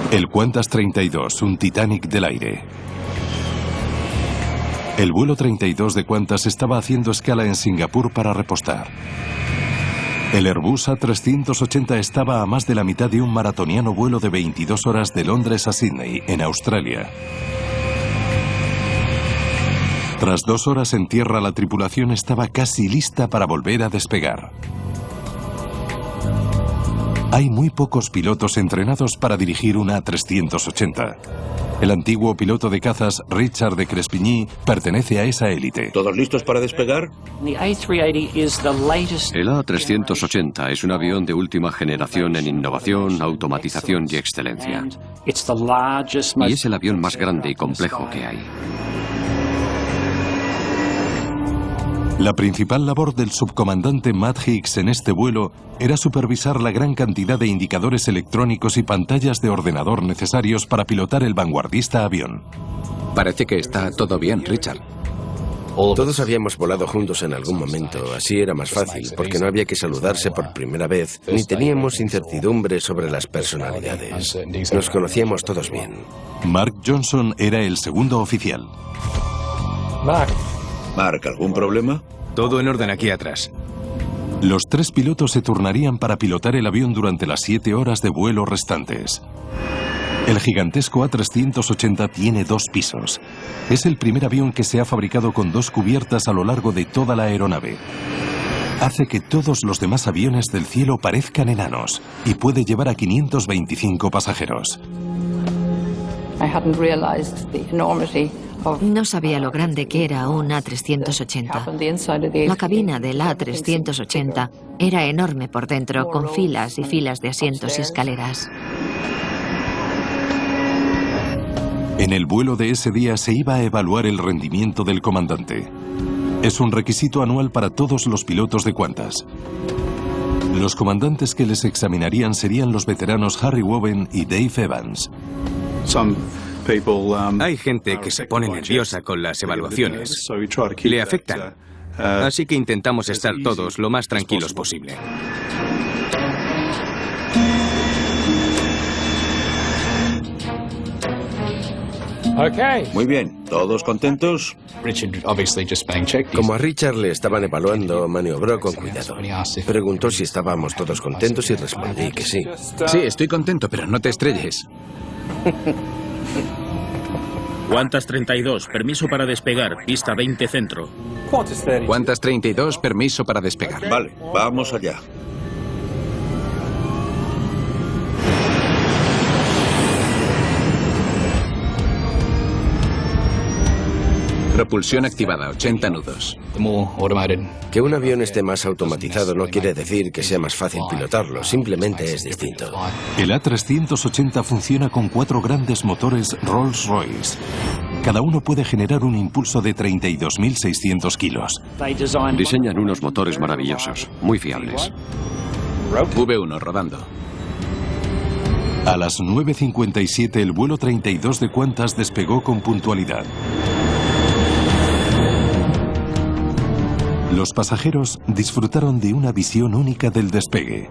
El Qantas 32, un Titanic del aire. El vuelo 32 de Qantas estaba haciendo escala en Singapur para repostar. El Airbus A380 estaba a más de la mitad de un maratoniano vuelo de 22 horas de Londres a Sydney, en Australia. Tras 2 horas en tierra, la tripulación estaba casi lista para volver a despegar. Hay muy pocos pilotos entrenados para dirigir un A380. El antiguo piloto de cazas, Richard de Crespigny, pertenece a esa élite. ¿Todos listos para despegar? El A380 es un avión de última generación en innovación, automatización y excelencia. Y es el avión más grande y complejo que hay. La principal labor del subcomandante Matt Hicks en este vuelo era supervisar la gran cantidad de indicadores electrónicos y pantallas de ordenador necesarios para pilotar el vanguardista avión. Parece que está todo bien, Richard. Todos habíamos volado juntos en algún momento, así era más fácil, porque no había que saludarse por primera vez, ni teníamos incertidumbre sobre las personalidades. Nos conocíamos todos bien. Mark Johnson era el segundo oficial. Mark, ¿algún problema? Todo en orden aquí atrás. Los 3 pilotos se turnarían para pilotar el avión durante las 7 horas de vuelo restantes. El gigantesco A380 tiene 2 pisos. Es el primer avión que se ha fabricado con 2 cubiertas a lo largo de toda la aeronave. Hace que todos los demás aviones del cielo parezcan enanos y puede llevar a 525 pasajeros. No sabía lo grande que era un A380. La cabina del A380 era enorme por dentro, con filas y filas de asientos y escaleras. En el vuelo de ese día se iba a evaluar el rendimiento del comandante. Es un requisito anual para todos los pilotos de Qantas. Los comandantes que les examinarían serían los veteranos Harry Woven y Dave Evans. Hay gente que se pone nerviosa con las evaluaciones. Le afectan. Así que intentamos estar todos lo más tranquilos posible. Muy bien, ¿todos contentos? Como a Richard le estaban evaluando, maniobró con cuidado. Preguntó si estábamos todos contentos y respondí que sí. Sí, estoy contento, pero no te estrelles. Qantas 32, permiso para despegar, pista 20 centro. Qantas 32, permiso para despegar. Vale, vamos allá. Propulsión activada, 80 nudos. Que un avión esté más automatizado no quiere decir que sea más fácil pilotarlo, simplemente es distinto. El A380 funciona con 4 grandes motores Rolls-Royce. Cada uno puede generar un impulso de 32.600 kilos. Diseñan unos motores maravillosos, muy fiables. V1 rodando. A las 9:57 el vuelo 32 de Qantas despegó con puntualidad. Los pasajeros disfrutaron de una visión única del despegue,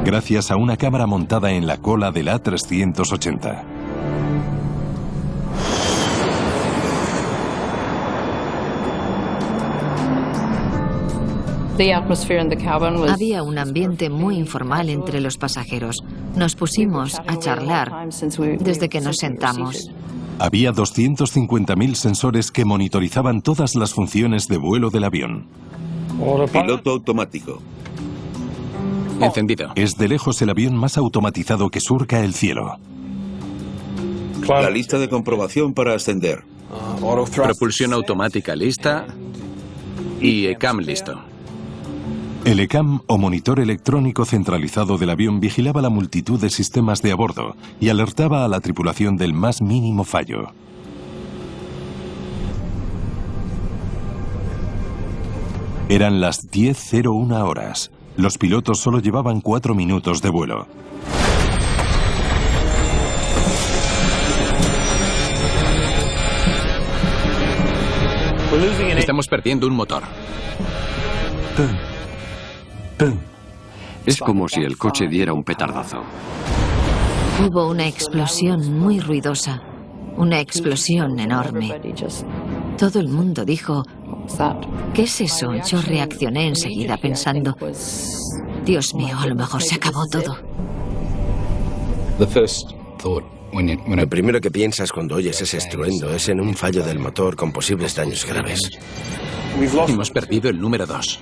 gracias a una cámara montada en la cola del A380. Había un ambiente muy informal entre los pasajeros. Nos pusimos a charlar desde que nos sentamos. Había 250.000 sensores que monitorizaban todas las funciones de vuelo del avión. Piloto automático. Encendido. Es de lejos el avión más automatizado que surca el cielo. La lista de comprobación para ascender. Propulsión automática lista. Y ECAM listo. El ECAM, o monitor electrónico centralizado del avión, vigilaba la multitud de sistemas de a bordo y alertaba a la tripulación del más mínimo fallo. Eran las 10:01 horas. Los pilotos solo llevaban 4 minutos de vuelo. Estamos perdiendo un motor. Es como si el coche diera un petardazo. Hubo una explosión muy ruidosa, una explosión enorme. Todo el mundo dijo, ¿qué es eso? Yo reaccioné enseguida pensando, Dios mío, a lo mejor se acabó todo. Lo primero que piensas cuando oyes ese estruendo es en un fallo del motor con posibles daños graves. Hemos perdido el número 2.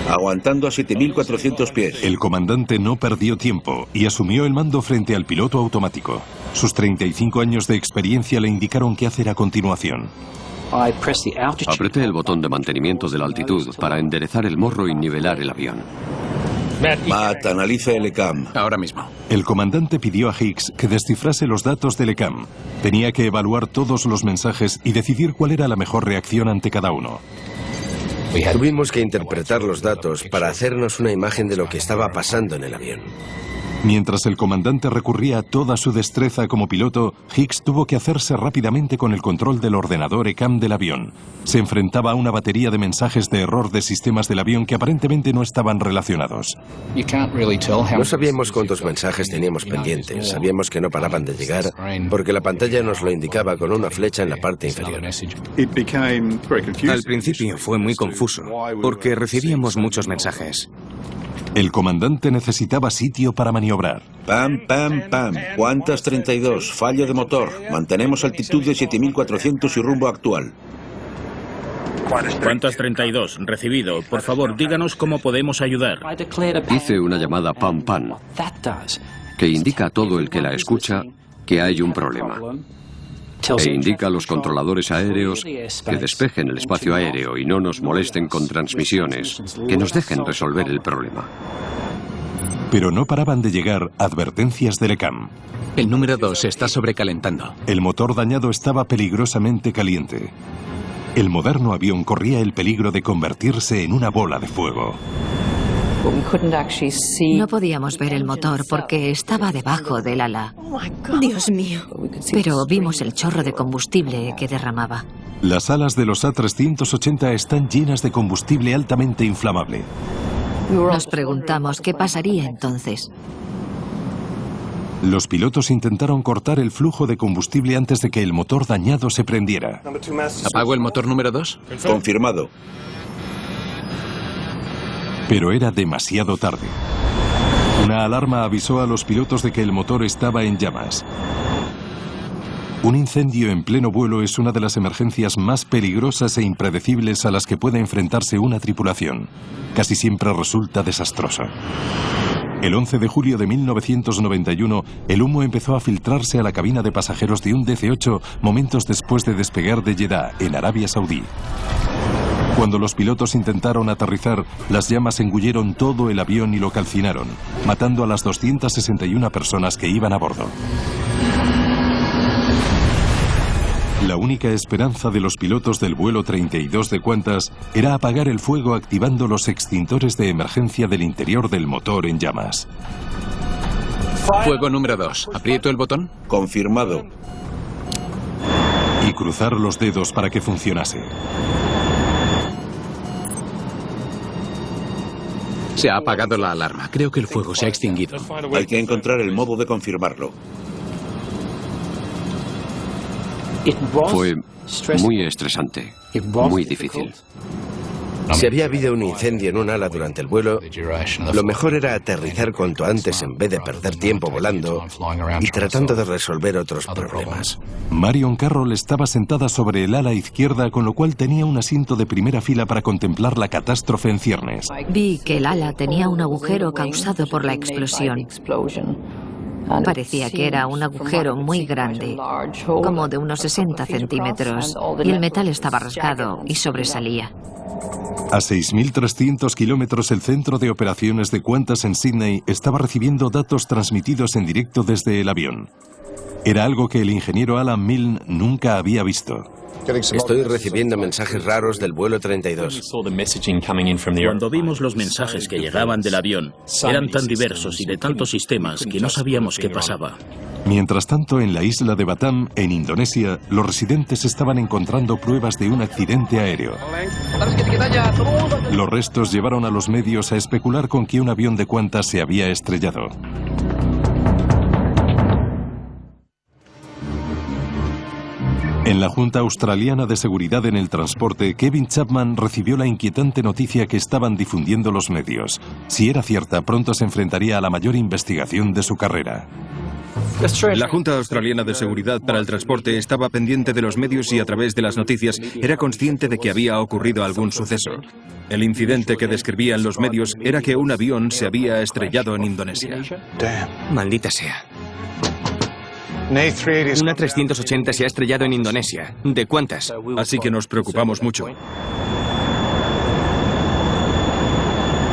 Aguantando a 7.400 pies. El comandante no perdió tiempo y asumió el mando frente al piloto automático. Sus 35 años de experiencia le indicaron qué hacer a continuación. Apreté el botón de mantenimiento de la altitud para enderezar el morro y nivelar el avión. Matt, analiza el ECAM. Ahora mismo. El comandante pidió a Hicks que descifrase los datos del ECAM. Tenía que evaluar todos los mensajes y decidir cuál era la mejor reacción ante cada uno. Tuvimos que interpretar los datos para hacernos una imagen de lo que estaba pasando en el avión. Mientras el comandante recurría a toda su destreza como piloto, Hicks tuvo que hacerse rápidamente con el control del ordenador ECAM del avión. Se enfrentaba a una batería de mensajes de error de sistemas del avión que aparentemente no estaban relacionados. No sabíamos cuántos mensajes teníamos pendientes. Sabíamos que no paraban de llegar porque la pantalla nos lo indicaba con una flecha en la parte inferior. Al principio fue muy confuso porque recibíamos muchos mensajes. El comandante necesitaba sitio para maniobrar. Pam, pam, pam. ¿Cuántas 32? Fallo de motor. Mantenemos altitud de 7.400 y rumbo actual. ¿Cuántas 32? Recibido. Por favor, díganos cómo podemos ayudar. Hice una llamada pam pam que indica a todo el que la escucha que hay un problema. E indica a los controladores aéreos que despejen el espacio aéreo y no nos molesten con transmisiones, que nos dejen resolver el problema. Pero no paraban de llegar advertencias del ECAM. El número 2 se está sobrecalentando. El motor dañado estaba peligrosamente caliente. El moderno avión corría el peligro de convertirse en una bola de fuego. No podíamos ver el motor porque estaba debajo del ala. Dios mío. Pero vimos el chorro de combustible que derramaba. Las alas de los A380 están llenas de combustible altamente inflamable. Nos preguntamos qué pasaría entonces. Los pilotos intentaron cortar el flujo de combustible antes de que el motor dañado se prendiera. ¿Apago el motor número 2? Confirmado. Pero era demasiado tarde. Una alarma avisó a los pilotos de que el motor estaba en llamas. Un incendio en pleno vuelo es una de las emergencias más peligrosas e impredecibles a las que puede enfrentarse una tripulación. Casi siempre resulta desastrosa. El 11 de julio de 1991, el humo empezó a filtrarse a la cabina de pasajeros de un DC-8 momentos después de despegar de Jeddah, en Arabia Saudí. Cuando los pilotos intentaron aterrizar, las llamas engulleron todo el avión y lo calcinaron, matando a las 261 personas que iban a bordo. La única esperanza de los pilotos del vuelo 32 de Qantas era apagar el fuego activando los extintores de emergencia del interior del motor en llamas. Fuego número 2. ¿Aprieto el botón? Confirmado. Y cruzar los dedos para que funcionase. Se ha apagado la alarma. Creo que el fuego se ha extinguido. Hay que encontrar el modo de confirmarlo. Fue muy estresante, muy difícil. Si había habido un incendio en un ala durante el vuelo, lo mejor era aterrizar cuanto antes en vez de perder tiempo volando y tratando de resolver otros problemas. Marion Carroll estaba sentada sobre el ala izquierda, con lo cual tenía un asiento de primera fila para contemplar la catástrofe en ciernes. Vi que el ala tenía un agujero causado por la explosión. Parecía que era un agujero muy grande, como de unos 60 centímetros, y el metal estaba rasgado y sobresalía. A 6.300 kilómetros, el centro de operaciones de Qantas en Sydney estaba recibiendo datos transmitidos en directo desde el avión. Era algo que el ingeniero Alan Milne nunca había visto. Estoy recibiendo mensajes raros del vuelo 32. Cuando vimos los mensajes que llegaban del avión, eran tan diversos y de tantos sistemas que no sabíamos qué pasaba. Mientras tanto, en la isla de Batam, en Indonesia, los residentes estaban encontrando pruebas de un accidente aéreo. Los restos llevaron a los medios a especular con que un avión de Qantas se había estrellado. En la Junta Australiana de Seguridad en el Transporte, Kevin Chapman recibió la inquietante noticia que estaban difundiendo los medios. Si era cierta, pronto se enfrentaría a la mayor investigación de su carrera. La Junta Australiana de Seguridad para el Transporte estaba pendiente de los medios y a través de las noticias era consciente de que había ocurrido algún suceso. El incidente que describían los medios era que un avión se había estrellado en Indonesia. Maldita sea. Una 380 se ha estrellado en Indonesia. ¿De cuántas? Así que nos preocupamos mucho.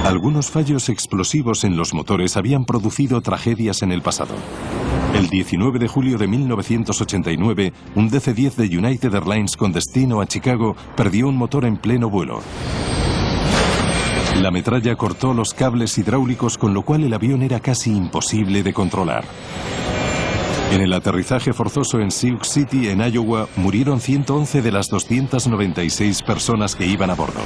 Algunos fallos explosivos en los motores habían producido tragedias en el pasado. El 19 de julio de 1989, un DC-10 de United Airlines con destino a Chicago perdió un motor en pleno vuelo. La metralla cortó los cables hidráulicos, con lo cual el avión era casi imposible de controlar. En el aterrizaje forzoso en Sioux City, en Iowa, murieron 111 de las 296 personas que iban a bordo.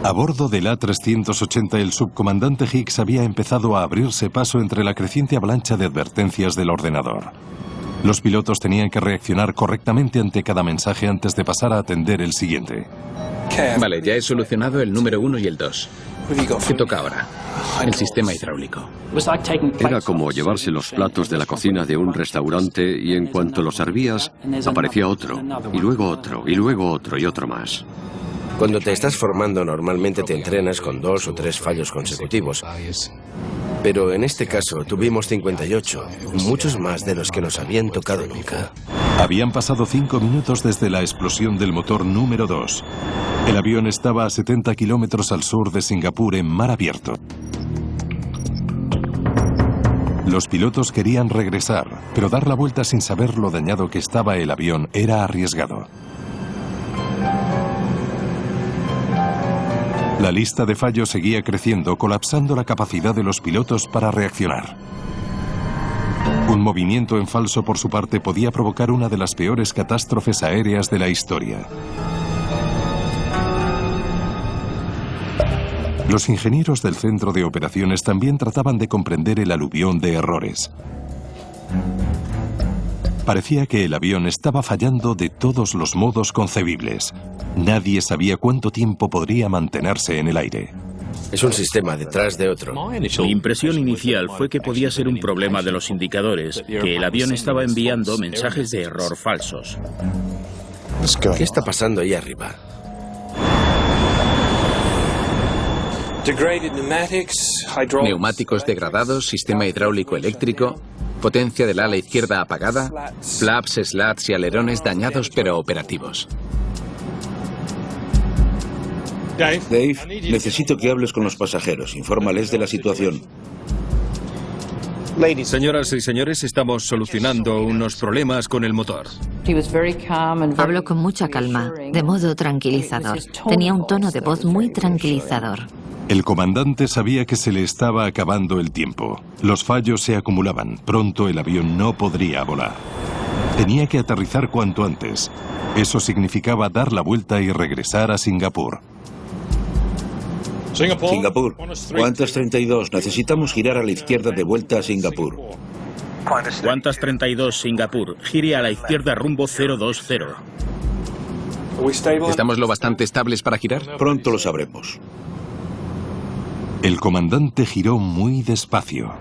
A bordo del A380, el subcomandante Hicks había empezado a abrirse paso entre la creciente avalancha de advertencias del ordenador. Los pilotos tenían que reaccionar correctamente ante cada mensaje antes de pasar a atender el siguiente. Vale, ya he solucionado el número 1 y el 2. ¿Qué toca ahora? El sistema hidráulico. Era como llevarse los platos de la cocina de un restaurante y en cuanto los servías, aparecía otro, y luego otro, y luego otro, y otro más. Cuando te estás formando, normalmente te entrenas con 2 o 3 fallos consecutivos. Pero en este caso tuvimos 58, muchos más de los que nos habían tocado nunca. Habían pasado 5 minutos desde la explosión del motor número 2. El avión estaba a 70 kilómetros al sur de Singapur, en mar abierto. Los pilotos querían regresar, pero dar la vuelta sin saber lo dañado que estaba el avión era arriesgado. La lista de fallos seguía creciendo, colapsando la capacidad de los pilotos para reaccionar. Un movimiento en falso por su parte podía provocar una de las peores catástrofes aéreas de la historia. Los ingenieros del centro de operaciones también trataban de comprender el aluvión de errores. Parecía que el avión estaba fallando de todos los modos concebibles. Nadie sabía cuánto tiempo podría mantenerse en el aire. Es un sistema detrás de otro. Mi impresión inicial fue que podía ser un problema de los indicadores, que el avión estaba enviando mensajes de error falsos. ¿Qué está pasando ahí arriba? Neumáticos degradados, sistema hidráulico eléctrico, potencia del ala izquierda apagada, flaps, slats y alerones dañados pero operativos. Dave, necesito que hables con los pasajeros. Infórmales de la situación. Señoras y señores, estamos solucionando unos problemas con el motor. Habló con mucha calma, de modo tranquilizador. Tenía un tono de voz muy tranquilizador. El comandante sabía que se le estaba acabando el tiempo. Los fallos se acumulaban. Pronto el avión no podría volar. Tenía que aterrizar cuanto antes. Eso significaba dar la vuelta y regresar a Singapur. Singapur, ¿cuántas 32? Necesitamos girar a la izquierda de vuelta a Singapur. ¿Cuántas 32, Singapur? Gire a la izquierda rumbo 020. ¿Estamos lo bastante estables para girar? Pronto lo sabremos. El comandante giró muy despacio,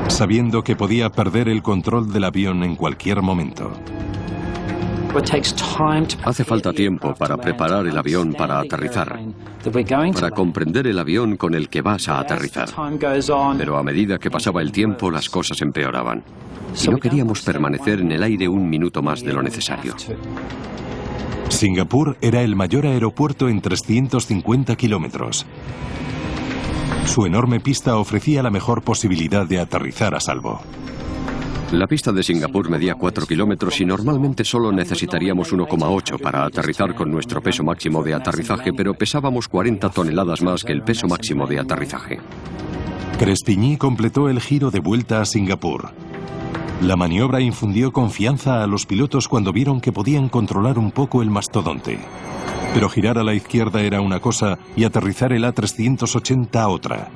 sabiendo que podía perder el control del avión en cualquier momento. Hace falta tiempo para preparar el avión para aterrizar, para comprender el avión con el que vas a aterrizar. Pero a medida que pasaba el tiempo, las cosas empeoraban. Y no queríamos permanecer en el aire un minuto más de lo necesario. Singapur era el mayor aeropuerto en 350 kilómetros. Su enorme pista ofrecía la mejor posibilidad de aterrizar a salvo. La pista de Singapur medía 4 kilómetros y normalmente solo necesitaríamos 1,8 para aterrizar con nuestro peso máximo de aterrizaje, pero pesábamos 40 toneladas más que el peso máximo de aterrizaje. Crespigny completó el giro de vuelta a Singapur. La maniobra infundió confianza a los pilotos cuando vieron que podían controlar un poco el mastodonte. Pero girar a la izquierda era una cosa y aterrizar el A380 otra.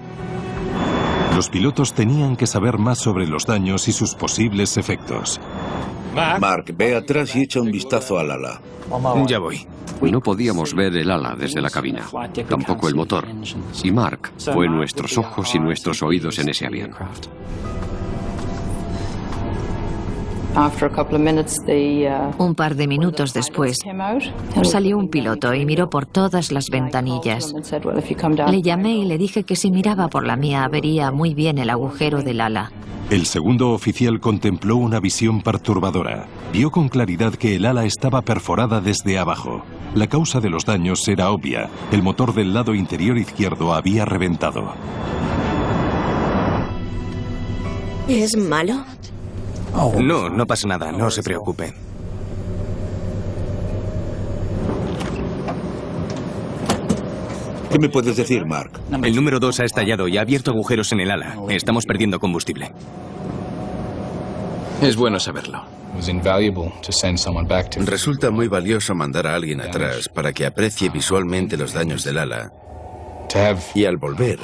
Los pilotos tenían que saber más sobre los daños y sus posibles efectos. Mark, ve atrás y echa un vistazo al ala. Ya voy. No podíamos ver el ala desde la cabina, tampoco el motor. Y Mark fue nuestros ojos y nuestros oídos en ese avión. Un par de minutos después, salió un piloto y miró por todas las ventanillas. Le llamé y le dije que si miraba por la mía vería muy bien el agujero del ala. El segundo oficial contempló una visión perturbadora. Vio con claridad que el ala estaba perforada desde abajo. La causa de los daños era obvia. El motor del lado interior izquierdo había reventado. ¿Es malo? No, no pasa nada, no se preocupe. ¿Qué me puedes decir, Mark? El número 2 ha estallado y ha abierto agujeros en el ala. Estamos perdiendo combustible. Es bueno saberlo. Resulta muy valioso mandar a alguien atrás para que aprecie visualmente los daños del ala y al volver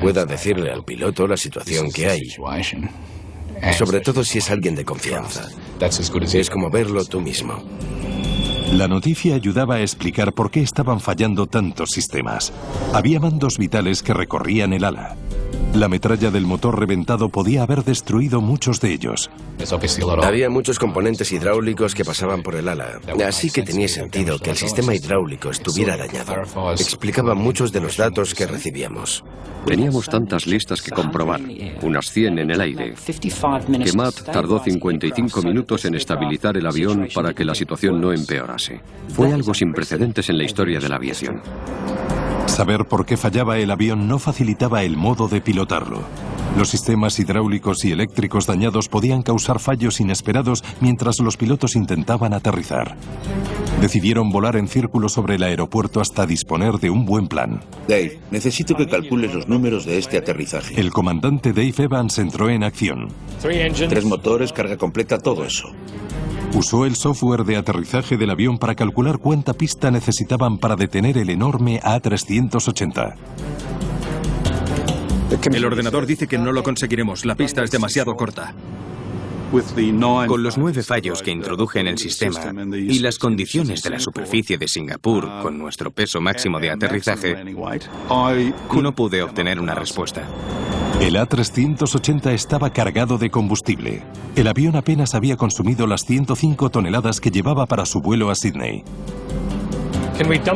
pueda decirle al piloto la situación que hay. Sobre todo si es alguien de confianza. Es como verlo tú mismo. La noticia ayudaba a explicar por qué estaban fallando tantos sistemas. Había mandos vitales que recorrían el ala. La metralla del motor reventado podía haber destruido muchos de ellos. Había muchos componentes hidráulicos que pasaban por el ala, así que tenía sentido que el sistema hidráulico estuviera dañado. Explicaba muchos de los datos que recibíamos. Teníamos tantas listas que comprobar, unas 100 en el aire, que Matt tardó 55 minutos en estabilizar el avión para que la situación no empeorase. Fue algo sin precedentes en la historia de la aviación. Saber por qué fallaba el avión no facilitaba el modo de pilotarlo. Los sistemas hidráulicos y eléctricos dañados podían causar fallos inesperados mientras los pilotos intentaban aterrizar. Decidieron volar en círculo sobre el aeropuerto hasta disponer de un buen plan. Dave, necesito que calcules los números de este aterrizaje. El comandante Dave Evans entró en acción. 3 motores, carga completa, todo eso. Usó el software de aterrizaje del avión para calcular cuánta pista necesitaban para detener el enorme A380. El ordenador dice que no lo conseguiremos. La pista es demasiado corta. Con los 9 fallos que introduje en el sistema y las condiciones de la superficie de Singapur con nuestro peso máximo de aterrizaje, no pude obtener una respuesta. El A380 estaba cargado de combustible. El avión apenas había consumido las 105 toneladas que llevaba para su vuelo a Sydney.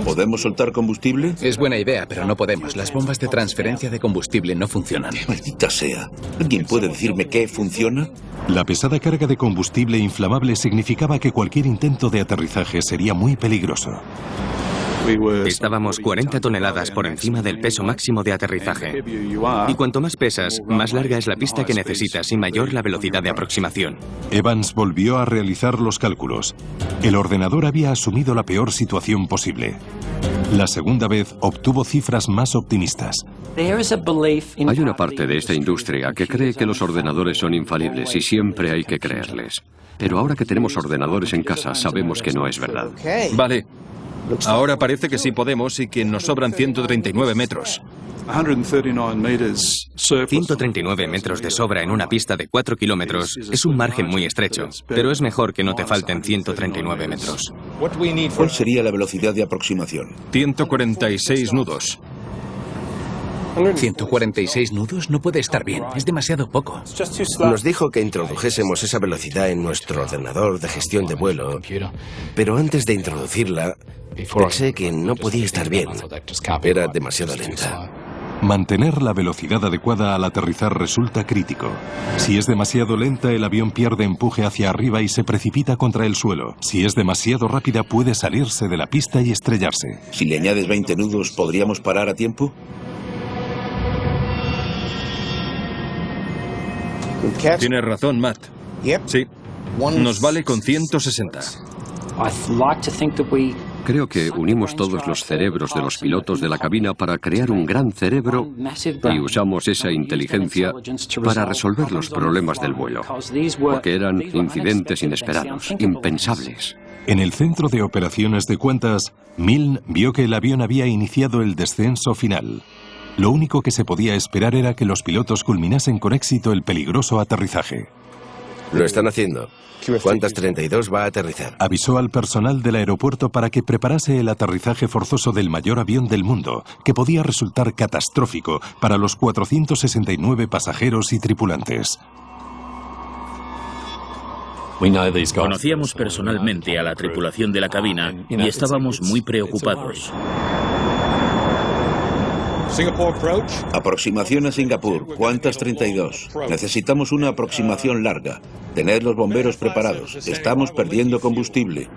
¿Podemos soltar combustible? Es buena idea, pero no podemos. Las bombas de transferencia de combustible no funcionan. Maldita sea. ¿Alguien puede decirme qué funciona? La pesada carga de combustible inflamable significaba que cualquier intento de aterrizaje sería muy peligroso. Estábamos 40 toneladas por encima del peso máximo de aterrizaje. Y cuanto más pesas, más larga es la pista que necesitas y mayor la velocidad de aproximación. Evans volvió a realizar los cálculos. El ordenador había asumido la peor situación posible. La segunda vez obtuvo cifras más optimistas. Hay una parte de esta industria que cree que los ordenadores son infalibles y siempre hay que creerles. Pero ahora que tenemos ordenadores en casa, sabemos que no es verdad. Vale. Ahora parece que sí podemos y que nos sobran 139 metros. 139 metros de sobra en una pista de 4 kilómetros es un margen muy estrecho, pero es mejor que no te falten 139 metros. ¿Cuál sería la velocidad de aproximación? 146 nudos. 146 nudos no puede estar bien. Es demasiado poco. Nos dijo que introdujésemos esa velocidad en nuestro ordenador de gestión de vuelo, pero antes de introducirla, pensé que no podía estar bien. Era demasiado lenta. Mantener la velocidad adecuada al aterrizar resulta crítico. Si es demasiado lenta, el avión pierde empuje hacia arriba y se precipita contra el suelo. Si es demasiado rápida, puede salirse de la pista y estrellarse. Si le añades 20 nudos, ¿podríamos parar a tiempo? Tienes razón, Matt. Sí. Nos vale con 160. Creo que unimos todos los cerebros de los pilotos de la cabina para crear un gran cerebro y usamos esa inteligencia para resolver los problemas del vuelo, porque eran incidentes inesperados, impensables. En el centro de operaciones de Qantas, Milne vio que el avión había iniciado el descenso final. Lo único que se podía esperar era que los pilotos culminasen con éxito el peligroso aterrizaje. Lo están haciendo. Qantas 32 va a aterrizar. Avisó al personal del aeropuerto para que preparase el aterrizaje forzoso del mayor avión del mundo, que podía resultar catastrófico para los 469 pasajeros y tripulantes. Conocíamos personalmente a la tripulación de la cabina y estábamos muy preocupados. Aproximación a Singapur, Qantas 32. Necesitamos una aproximación larga. Tened los bomberos preparados. Estamos perdiendo combustible.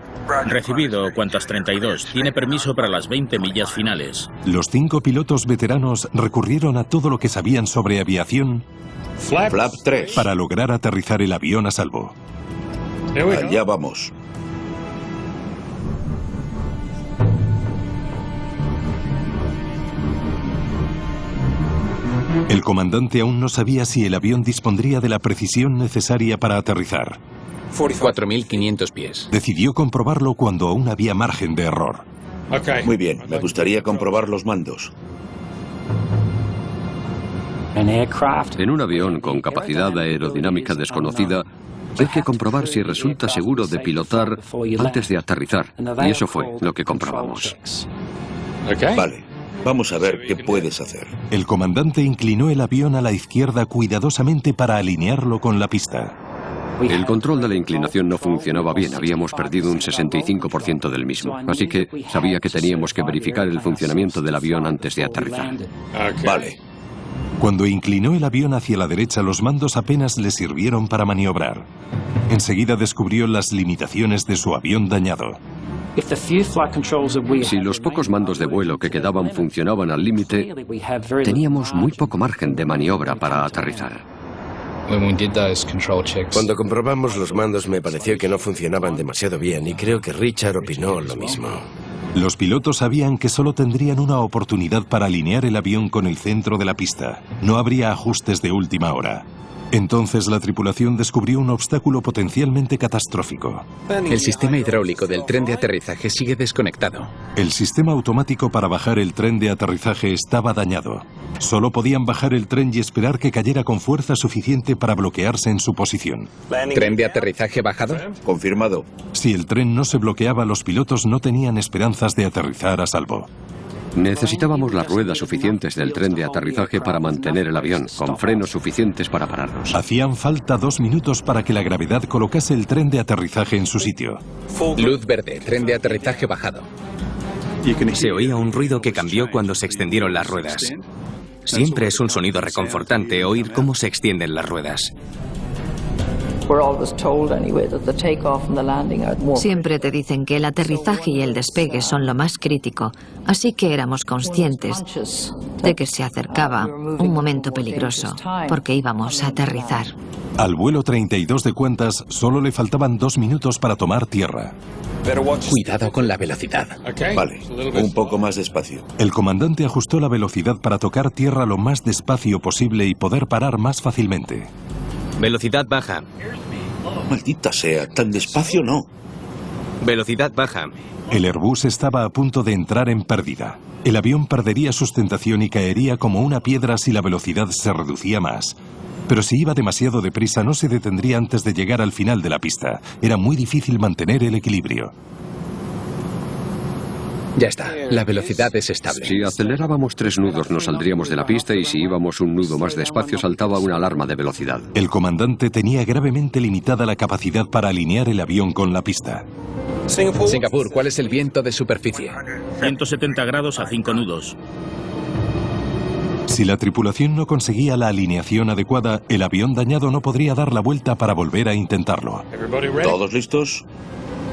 Recibido, Qantas 32. Tiene permiso para las 20 millas finales. Los 5 pilotos veteranos recurrieron a todo lo que sabían sobre aviación Flap 3. para lograr aterrizar el avión a salvo. Allá vamos. El comandante aún no sabía si el avión dispondría de la precisión necesaria para aterrizar. 4.500 pies. Decidió comprobarlo cuando aún había margen de error. Muy bien, me gustaría comprobar los mandos. En un avión con capacidad aerodinámica desconocida, hay que comprobar si resulta seguro de pilotar antes de aterrizar. Y eso fue lo que comprobamos. Vale, vamos a ver qué puedes hacer. El comandante inclinó el avión a la izquierda cuidadosamente para alinearlo con la pista. El control de la inclinación no funcionaba bien, habíamos perdido un 65% del mismo, así que sabía que teníamos que verificar el funcionamiento del avión antes de aterrizar. Vale. Cuando inclinó el avión hacia la derecha, los mandos apenas le sirvieron para maniobrar. Enseguida descubrió las limitaciones de su avión dañado. Si los pocos mandos de vuelo que quedaban funcionaban al límite, teníamos muy poco margen de maniobra para aterrizar. Cuando comprobamos los mandos me pareció que no funcionaban demasiado bien y creo que Richard opinó lo mismo. Los pilotos sabían que solo tendrían una oportunidad para alinear el avión con el centro de la pista. No habría ajustes de última hora. Entonces la tripulación descubrió un obstáculo potencialmente catastrófico. El sistema hidráulico del tren de aterrizaje sigue desconectado. El sistema automático para bajar el tren de aterrizaje estaba dañado. Solo podían bajar el tren y esperar que cayera con fuerza suficiente para bloquearse en su posición. ¿Tren de aterrizaje bajado? Confirmado. Si el tren no se bloqueaba, los pilotos no tenían esperanzas de aterrizar a salvo. Necesitábamos las ruedas suficientes del tren de aterrizaje para mantener el avión, con frenos suficientes para pararnos. Hacían falta 2 minutos para que la gravedad colocase el tren de aterrizaje en su sitio. Luz verde, tren de aterrizaje bajado. Se oía un ruido que cambió cuando se extendieron las ruedas. Siempre es un sonido reconfortante oír cómo se extienden las ruedas. Siempre te dicen que el aterrizaje y el despegue son lo más crítico, así que éramos conscientes de que se acercaba un momento peligroso, porque íbamos a aterrizar. Al vuelo 32 de Qantas solo le faltaban 2 minutos para tomar tierra. Cuidado con la velocidad. Vale, un poco más despacio. El comandante ajustó la velocidad para tocar tierra lo más despacio posible y poder parar más fácilmente. Velocidad baja. Maldita sea, tan despacio no. Velocidad baja. El Airbus estaba a punto de entrar en pérdida. El avión perdería sustentación y caería como una piedra si la velocidad se reducía más. Pero si iba demasiado deprisa no se detendría antes de llegar al final de la pista. Era muy difícil mantener el equilibrio. Ya está, la velocidad es estable. Si acelerábamos 3 nudos nos saldríamos de la pista y si íbamos un nudo más despacio saltaba una alarma de velocidad. El comandante tenía gravemente limitada la capacidad para alinear el avión con la pista. Singapur, ¿cuál es el viento de superficie? 170 grados a 5 nudos. Si la tripulación no conseguía la alineación adecuada, el avión dañado no podría dar la vuelta para volver a intentarlo. ¿Todos listos?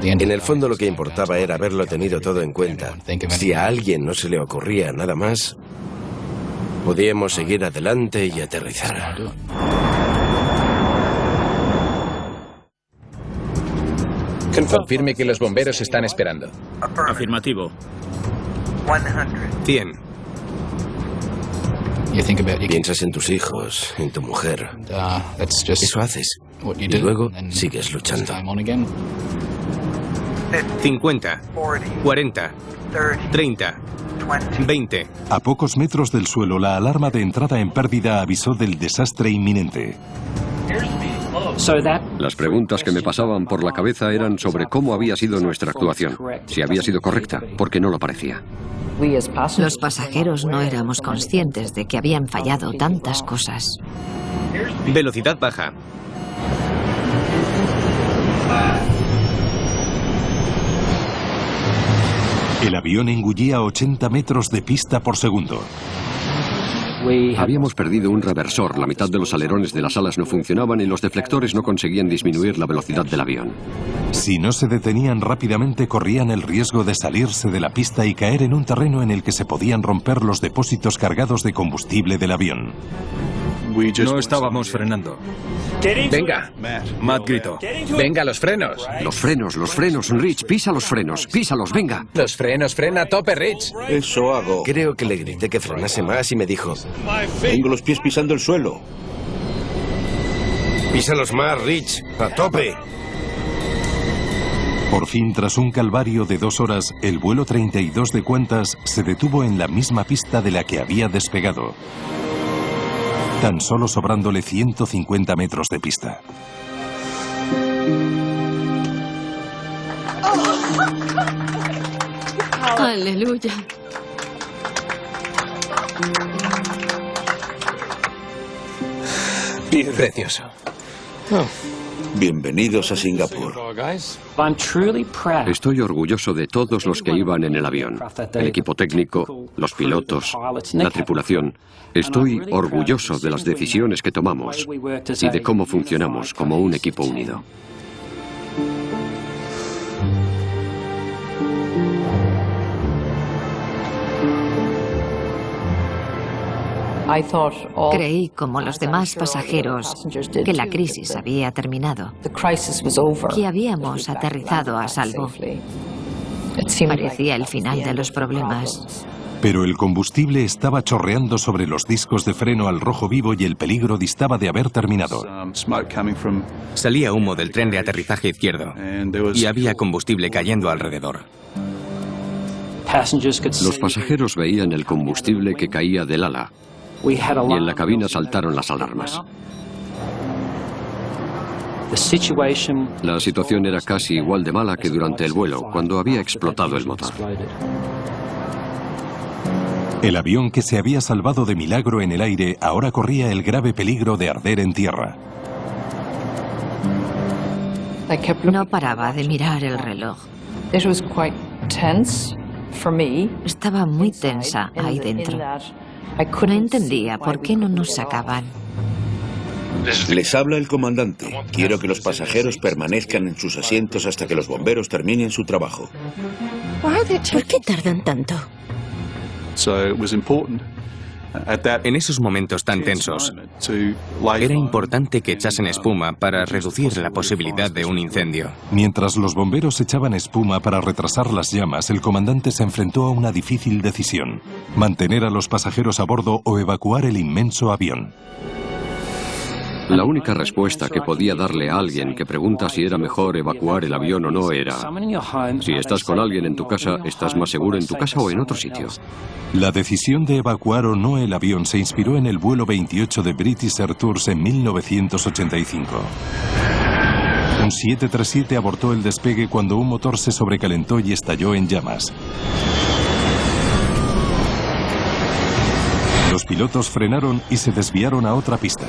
En el fondo lo que importaba era haberlo tenido todo en cuenta. Si a alguien no se le ocurría nada más, podíamos seguir adelante y aterrizar. Confirme que los bomberos están esperando. Afirmativo. 100. Piensas en tus hijos, en tu mujer. Eso haces. Y luego sigues luchando. 50. 40. 30. 20. A pocos metros del suelo, la alarma de entrada en pérdida avisó del desastre inminente. Las preguntas que me pasaban por la cabeza eran sobre cómo había sido nuestra actuación, si había sido correcta, porque no lo parecía. Los pasajeros no éramos conscientes de que habían fallado tantas cosas. Velocidad baja. El avión engullía 80 metros de pista por segundo. Habíamos perdido un reversor, la mitad de los alerones de las alas no funcionaban y los deflectores no conseguían disminuir la velocidad del avión. Si no se detenían rápidamente, corrían el riesgo de salirse de la pista y caer en un terreno en el que se podían romper los depósitos cargados de combustible del avión. No estábamos frenando. Venga. Matt gritó. Venga, los frenos. Los frenos, Rich, písalos, venga. Los frenos, frena a tope, Rich. Eso hago. Creo que le grité que frenase más y me dijo: Tengo los pies pisando el suelo. Písalos más, Rich, a tope. Por fin, tras un calvario de 2 horas, el vuelo 32 de Qantas se detuvo en la misma pista de la que había despegado, tan solo sobrándole 150 metros de pista. ¡Aleluya! Precioso. Bienvenidos a Singapur. Estoy orgulloso de todos los que iban en el avión, el equipo técnico, los pilotos, la tripulación. Estoy orgulloso de las decisiones que tomamos y de cómo funcionamos como un equipo unido. Creí, como los demás pasajeros, que la crisis había terminado, que habíamos aterrizado a salvo. Parecía el final de los problemas. Pero el combustible estaba chorreando sobre los discos de freno al rojo vivo y el peligro distaba de haber terminado. Salía humo del tren de aterrizaje izquierdo y había combustible cayendo alrededor. Los pasajeros veían el combustible que caía del ala y en la cabina saltaron las alarmas. La situación era casi igual de mala que durante el vuelo, cuando había explotado el motor. El avión que se había salvado de milagro en el aire ahora corría el grave peligro de arder en tierra. No paraba de mirar el reloj. Estaba muy tensa ahí dentro. No entendía por qué no nos sacaban. Les habla el comandante. Quiero que los pasajeros permanezcan en sus asientos hasta que los bomberos terminen su trabajo. ¿Por qué tardan tanto? En esos momentos tan tensos, era importante que echasen espuma para reducir la posibilidad de un incendio. Mientras los bomberos echaban espuma para retrasar las llamas, el comandante se enfrentó a una difícil decisión: mantener a los pasajeros a bordo o evacuar el inmenso avión. La única respuesta que podía darle a alguien que pregunta si era mejor evacuar el avión o no era: si estás con alguien en tu casa, ¿estás más seguro en tu casa o en otro sitio? La decisión de evacuar o no el avión se inspiró en el vuelo 28 de British Air Tours en 1985. Un 737 abortó el despegue cuando un motor se sobrecalentó y estalló en llamas. Los pilotos frenaron y se desviaron a otra pista.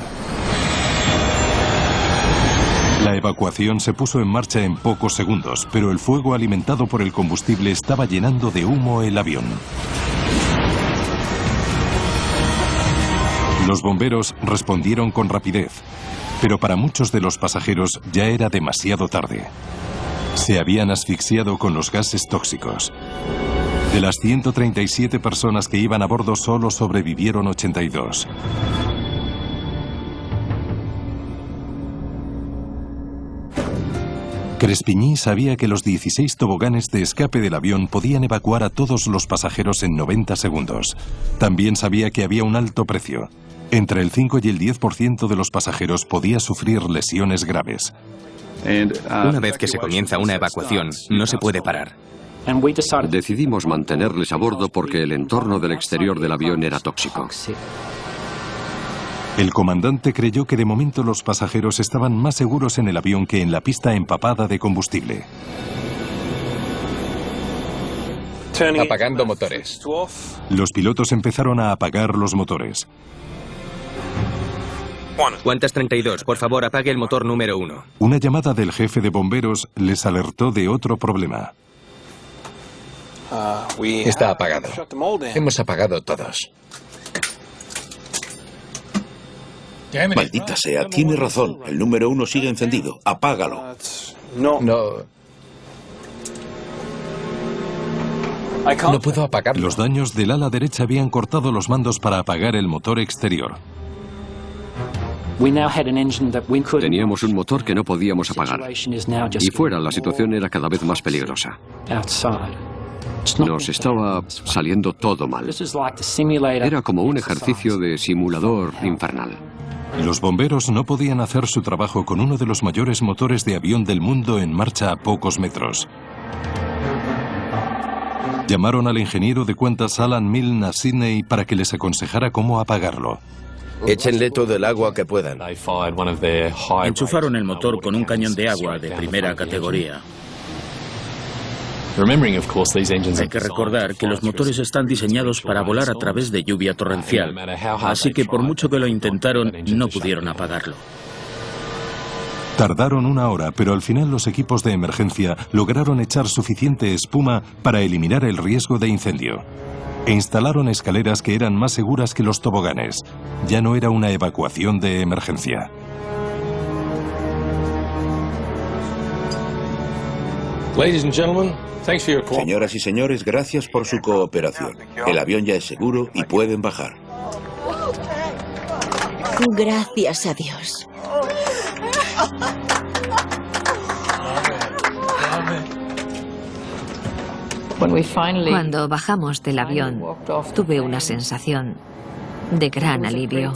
La evacuación se puso en marcha en pocos segundos, pero el fuego alimentado por el combustible estaba llenando de humo el avión. Los bomberos respondieron con rapidez, pero para muchos de los pasajeros ya era demasiado tarde. Se habían asfixiado con los gases tóxicos. De las 137 personas que iban a bordo, solo sobrevivieron 82. Crespigny sabía que los 16 toboganes de escape del avión podían evacuar a todos los pasajeros en 90 segundos. También sabía que había un alto precio. Entre el 5 y el 10% de los pasajeros podía sufrir lesiones graves. Una vez que se comienza una evacuación, no se puede parar. Decidimos mantenerles a bordo porque el entorno del exterior del avión era tóxico. El comandante creyó que de momento los pasajeros estaban más seguros en el avión que en la pista empapada de combustible. Apagando motores. Los pilotos empezaron a apagar los motores. Qantas 32, por favor, apague el motor número 1. Una llamada del jefe de bomberos les alertó de otro problema. Está apagado. Hemos apagado todos. Maldita sea, tiene razón. El número 1 sigue encendido. Apágalo. No puedo apagarlo. Los daños del ala derecha habían cortado los mandos para apagar el motor exterior. Teníamos un motor que no podíamos apagar. Y fuera la situación era cada vez más peligrosa. Nos estaba saliendo todo mal. Era como un ejercicio de simulador infernal. Los bomberos no podían hacer su trabajo con uno de los mayores motores de avión del mundo en marcha a pocos metros. Llamaron al ingeniero de Qantas Alan Milne a Sydney para que les aconsejara cómo apagarlo. Échenle todo el agua que puedan. Enchufaron el motor con un cañón de agua de primera categoría. Hay que recordar que los motores están diseñados para volar a través de lluvia torrencial, así que por mucho que lo intentaron, no pudieron apagarlo. Tardaron una hora, pero al final los equipos de emergencia lograron echar suficiente espuma para eliminar el riesgo de incendio. E instalaron escaleras que eran más seguras que los toboganes. Ya no era una evacuación de emergencia. Señoras y señores, gracias por su cooperación. El avión ya es seguro y pueden bajar. Gracias a Dios. Cuando bajamos del avión, tuve una sensación de gran alivio.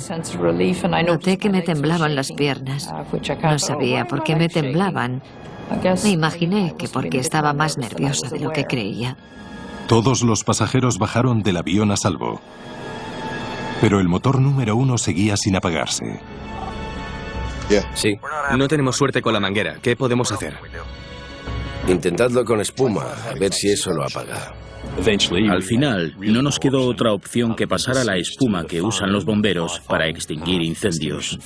Noté que me temblaban las piernas. No sabía por qué me temblaban. Me imaginé que porque estaba más nerviosa de lo que creía. Todos los pasajeros bajaron del avión a salvo. Pero el motor número 1 seguía sin apagarse. Sí, no tenemos suerte con la manguera. ¿Qué podemos hacer? Intentadlo con espuma, a ver si eso lo apaga. Al final, no nos quedó otra opción que pasar a la espuma que usan los bomberos para extinguir incendios.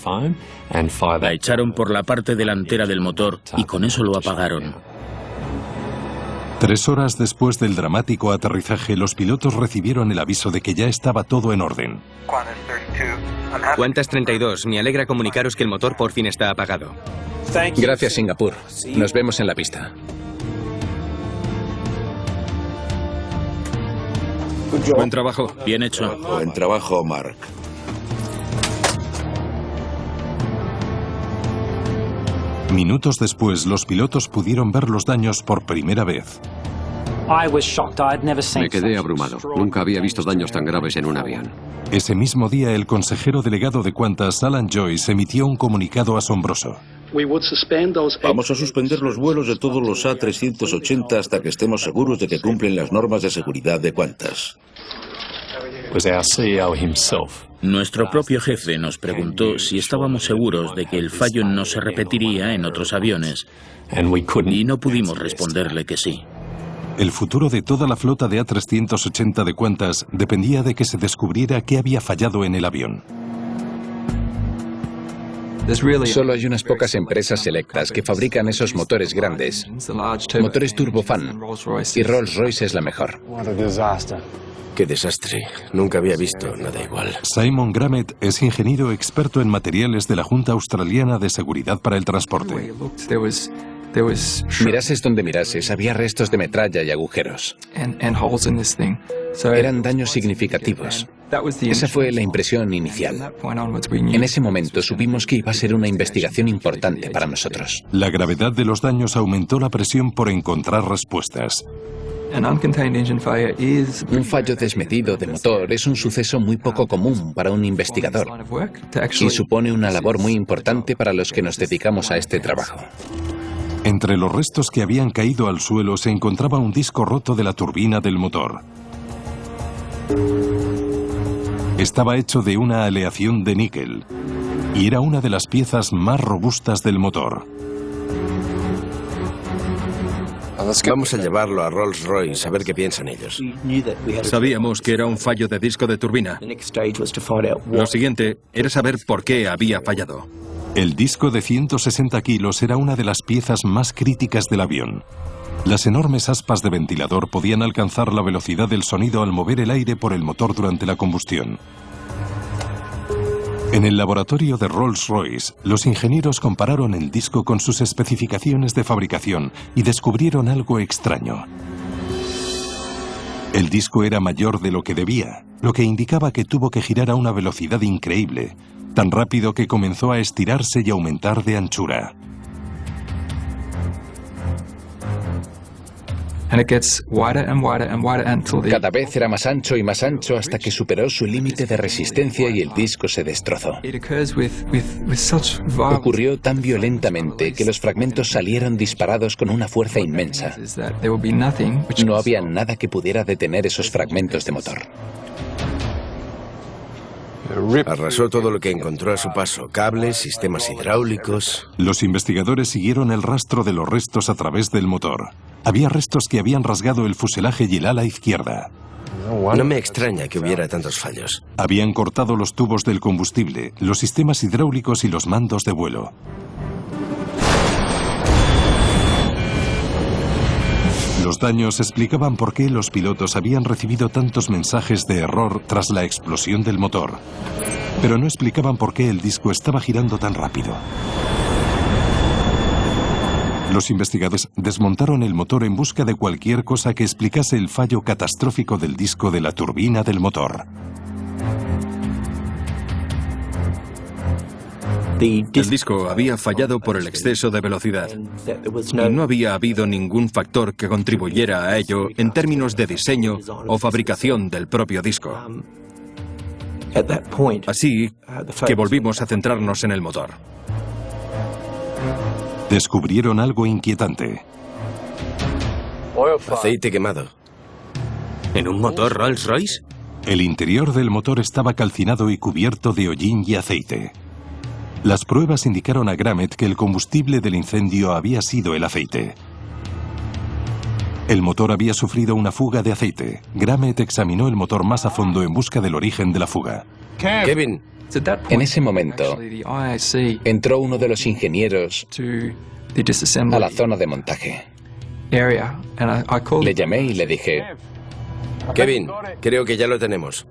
La echaron por la parte delantera del motor y con eso lo apagaron. 3 horas después del dramático aterrizaje, los pilotos recibieron el aviso de que ya estaba todo en orden. Qantas 32, me alegra comunicaros que el motor por fin está apagado. Gracias, Singapur. Nos vemos en la pista. Buen trabajo. Bien hecho. Buen trabajo, Mark. Minutos después, los pilotos pudieron ver los daños por primera vez. Me quedé abrumado. Nunca había visto daños tan graves en un avión. Ese mismo día, el consejero delegado de Qantas, Alan Joyce, emitió un comunicado asombroso. Vamos a suspender los vuelos de todos los A380 hasta que estemos seguros de que cumplen las normas de seguridad de Qantas. Nuestro propio jefe nos preguntó si estábamos seguros de que el fallo no se repetiría en otros aviones, y no pudimos responderle que sí. El futuro de toda la flota de A380 de Qantas dependía de que se descubriera qué había fallado en el avión. Solo hay unas pocas empresas selectas que fabrican esos motores grandes, motores turbofan, y Rolls-Royce es la mejor. ¡Qué desastre! Nunca había visto nada igual. Simon Gramet es ingeniero experto en materiales de la Junta Australiana de Seguridad para el Transporte. Mirases donde mirases, había restos de metralla y agujeros. Eran daños significativos. Esa fue la impresión inicial. En ese momento supimos que iba a ser una investigación importante para nosotros. La gravedad de los daños aumentó la presión por encontrar respuestas. Un fallo desmedido de motor es un suceso muy poco común para un investigador y supone una labor muy importante para los que nos dedicamos a este trabajo. Entre los restos que habían caído al suelo se encontraba un disco roto de la turbina del motor. Estaba hecho de una aleación de níquel y era una de las piezas más robustas del motor. Vamos a llevarlo a Rolls-Royce a ver qué piensan ellos. Sabíamos que era un fallo de disco de turbina. Lo siguiente era saber por qué había fallado. El disco de 160 kilos era una de las piezas más críticas del avión. Las enormes aspas de ventilador podían alcanzar la velocidad del sonido al mover el aire por el motor durante la combustión. En el laboratorio de Rolls-Royce, los ingenieros compararon el disco con sus especificaciones de fabricación y descubrieron algo extraño. El disco era mayor de lo que debía, lo que indicaba que tuvo que girar a una velocidad increíble, tan rápido que comenzó a estirarse y aumentar de anchura. Cada vez era más ancho y más ancho hasta que superó su límite de resistencia y el disco se destrozó. Ocurrió tan violentamente que los fragmentos salieron disparados con una fuerza inmensa. No había nada que pudiera detener esos fragmentos de motor. Arrasó todo lo que encontró a su paso, cables, sistemas hidráulicos. Los investigadores siguieron el rastro de los restos a través del motor. Había restos que habían rasgado el fuselaje y el ala izquierda. No me extraña que hubiera tantos fallos. Habían cortado los tubos del combustible, los sistemas hidráulicos y los mandos de vuelo. Los daños explicaban por qué los pilotos habían recibido tantos mensajes de error tras la explosión del motor, pero no explicaban por qué el disco estaba girando tan rápido. Los investigadores desmontaron el motor en busca de cualquier cosa que explicase el fallo catastrófico del disco de la turbina del motor. El disco había fallado por el exceso de velocidad y no había habido ningún factor que contribuyera a ello en términos de diseño o fabricación del propio disco. Así que volvimos a centrarnos en el motor. Descubrieron algo inquietante. Aceite quemado. ¿En un motor Rolls-Royce? El interior del motor estaba calcinado y cubierto de hollín y aceite. Las pruebas indicaron a Grummet que el combustible del incendio había sido el aceite. El motor había sufrido una fuga de aceite. Grummet examinó el motor más a fondo en busca del origen de la fuga. Kevin. En ese momento, entró uno de los ingenieros a la zona de montaje. Le llamé y le dije: Kevin, creo que ya lo tenemos.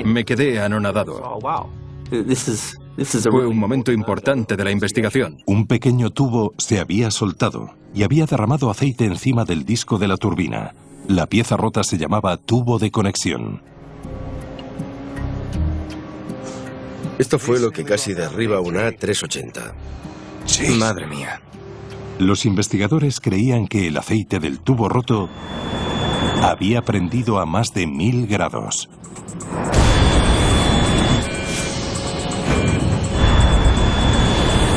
Me quedé anonadado. Fue un momento importante de la investigación. Un pequeño tubo se había soltado y había derramado aceite encima del disco de la turbina. La pieza rota se llamaba tubo de conexión. Esto fue lo que casi derriba una A380. Sí. Madre mía. Los investigadores creían que el aceite del tubo roto había prendido a más de 1000 grados.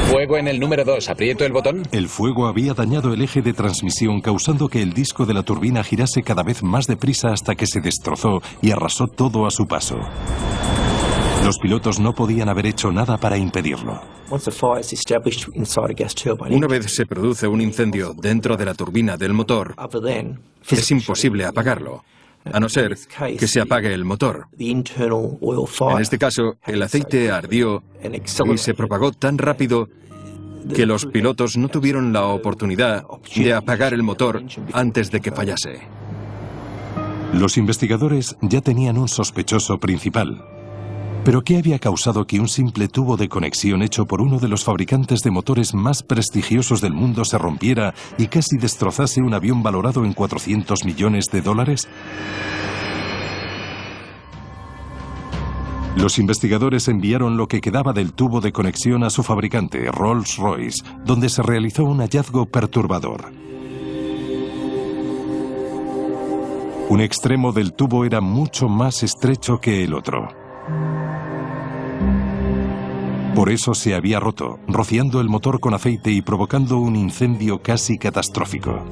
Fuego en el número 2. ¿Aprieto el botón? El fuego había dañado el eje de transmisión, causando que el disco de la turbina girase cada vez más deprisa hasta que se destrozó y arrasó todo a su paso. Los pilotos no podían haber hecho nada para impedirlo. Una vez se produce un incendio dentro de la turbina del motor, es imposible apagarlo, a no ser que se apague el motor. En este caso, el aceite ardió y se propagó tan rápido que los pilotos no tuvieron la oportunidad de apagar el motor antes de que fallase. Los investigadores ya tenían un sospechoso principal. ¿Pero qué había causado que un simple tubo de conexión hecho por uno de los fabricantes de motores más prestigiosos del mundo se rompiera y casi destrozase un avión valorado en $400 millones? Los investigadores enviaron lo que quedaba del tubo de conexión a su fabricante, Rolls-Royce, donde se realizó un hallazgo perturbador. Un extremo del tubo era mucho más estrecho que el otro. Por eso se había roto, rociando el motor con aceite y provocando un incendio casi catastrófico.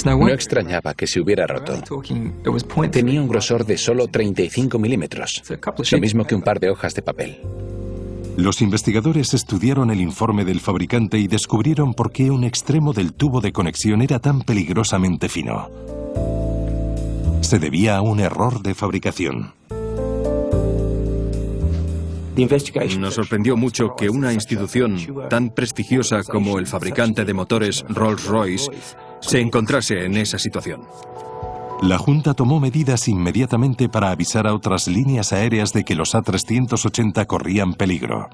No extrañaba que se hubiera roto. Tenía un grosor de solo 35 milímetros, lo mismo que un par de hojas de papel. Los investigadores estudiaron el informe del fabricante y descubrieron por qué un extremo del tubo de conexión era tan peligrosamente fino. Se debía a un error de fabricación. Nos sorprendió mucho que una institución tan prestigiosa como el fabricante de motores Rolls-Royce se encontrase en esa situación. La Junta tomó medidas inmediatamente para avisar a otras líneas aéreas de que los A380 corrían peligro.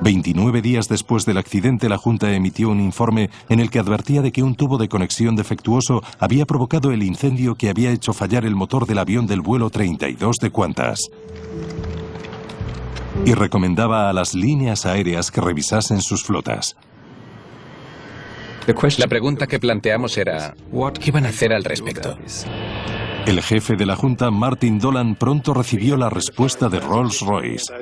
29 días después del accidente, la Junta emitió un informe en el que advertía de que un tubo de conexión defectuoso había provocado el incendio que había hecho fallar el motor del avión del vuelo 32 de Qantas. Y recomendaba a las líneas aéreas que revisasen sus flotas. La pregunta que planteamos era, ¿qué van a hacer al respecto? El jefe de la Junta, Martin Dolan, pronto recibió la respuesta de Rolls-Royce.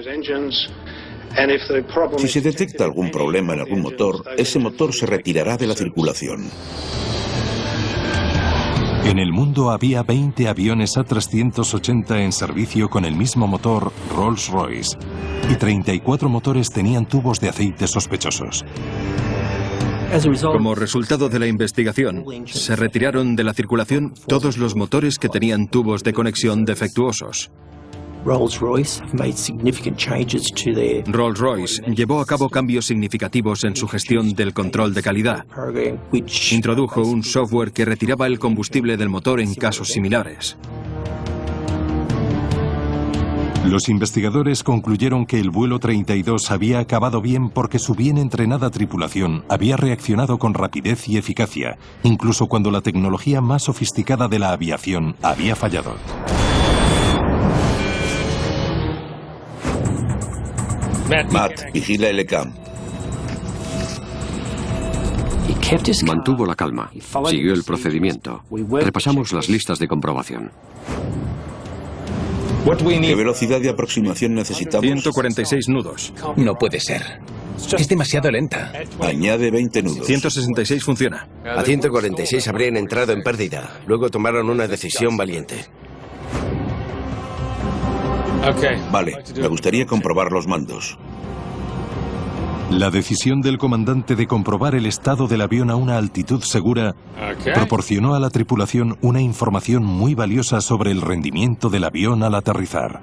Si se detecta algún problema en algún motor, ese motor se retirará de la circulación. En el mundo había 20 aviones A380 en servicio con el mismo motor Rolls-Royce y 34 motores tenían tubos de aceite sospechosos. Como resultado de la investigación, se retiraron de la circulación todos los motores que tenían tubos de conexión defectuosos. Rolls-Royce llevó a cabo cambios significativos en su gestión del control de calidad. Introdujo un software que retiraba el combustible del motor en casos similares. Los investigadores concluyeron que el vuelo 32 había acabado bien porque su bien entrenada tripulación había reaccionado con rapidez y eficacia, incluso cuando la tecnología más sofisticada de la aviación había fallado. Matt, vigila el ECAM. Mantuvo la calma, siguió el procedimiento. Repasamos las listas de comprobación. ¿Qué velocidad de aproximación necesitamos? 146 nudos. No puede ser. Es demasiado lenta. Añade 20 nudos. 166 funciona. A 146 habrían entrado en pérdida. Luego tomaron una decisión valiente. Vale, me gustaría comprobar los mandos. La decisión del comandante de comprobar el estado del avión a una altitud segura proporcionó a la tripulación una información muy valiosa sobre el rendimiento del avión al aterrizar.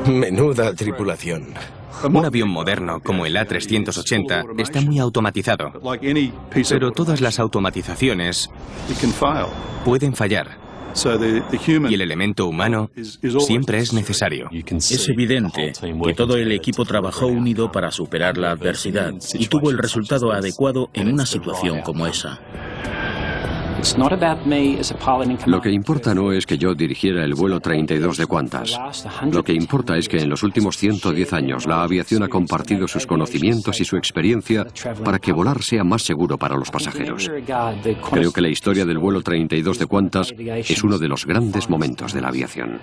Menuda tripulación. Un avión moderno como el A380 está muy automatizado, pero todas las automatizaciones pueden fallar. Y el elemento humano siempre es necesario. Es evidente que todo el equipo trabajó unido para superar la adversidad y tuvo el resultado adecuado en una situación como esa. Lo que importa no es que yo dirigiera el vuelo 32 de Qantas. Lo que importa es que en los últimos 110 años la aviación ha compartido sus conocimientos y su experiencia para que volar sea más seguro para los pasajeros. Creo que la historia del vuelo 32 de Qantas es uno de los grandes momentos de la aviación.